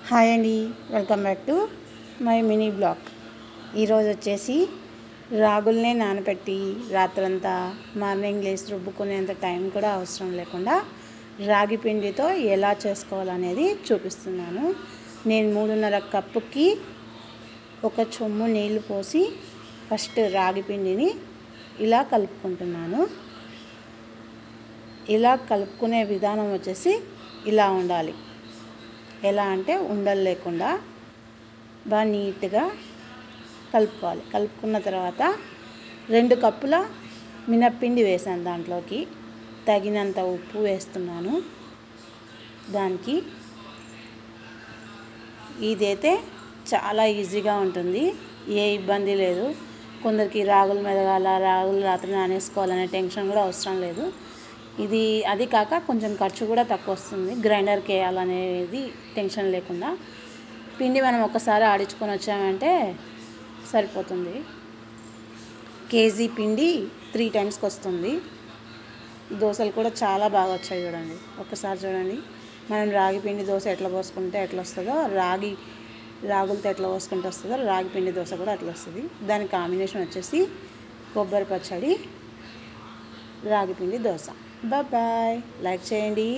Hi అండి, welcome back to my mini blog. ఈరోజు వచ్చేసి రాగుల్నే నానబెట్టి రాత్రంతా మార్నింగ్ లేసి రుబ్బుకునేంత టైం కూడా అవసరం లేకుండా రాగి పిండితో ఎలా చేసుకోవాలనేది చూపిస్తున్నాను. నేను 3.5 కప్పుకి ఒక చెంబు నీళ్లు పోసి ఫస్ట్ రాగి పిండిని ఇలా కలుపుకుంటున్నాను. ఇలా కలుపుకునే విధానం వచ్చేసి ఇలా ఉండాలి. ఎలా అంటే ఉండలు లేకుండా బాగా నీట్గా కలుపుకోవాలి. కలుపుకున్న తర్వాత 2 కప్పుల మినప్పిండి వేసాను. దాంట్లోకి తగినంత ఉప్పు వేస్తున్నాను. దానికి ఇదైతే చాలా ఈజీగా ఉంటుంది, ఏ ఇబ్బంది లేదు. కొందరికి రాగులు మెదగాల, రాగులు రాత్రి నానేసుకోవాలనే టెన్షన్ కూడా అవసరం లేదు. ఇది అది కాక కొంచెం ఖర్చు కూడా తక్కువ వస్తుంది. గ్రైండర్కి వేయాలనేది టెన్షన్ లేకుండా పిండి మనం ఒకసారి ఆడించుకొని వచ్చామంటే సరిపోతుంది. కేజీ పిండి 3 టైమ్స్కి వస్తుంది. దోశలు కూడా చాలా బాగా వచ్చాయి. చూడండి, ఒక్కసారి చూడండి. మనం రాగి పిండి దోశ ఎట్లా పోసుకుంటే ఎట్లా వస్తుందో, రాగులతో ఎట్లా పోసుకుంటే వస్తుందో రాగి పిండి దోశ కూడా అట్లా వస్తుంది. దాని కాంబినేషన్ వచ్చేసి కొబ్బరి పచ్చడి, రాగి పిండి దోశ. బాయ్, లైక్ చేయండి.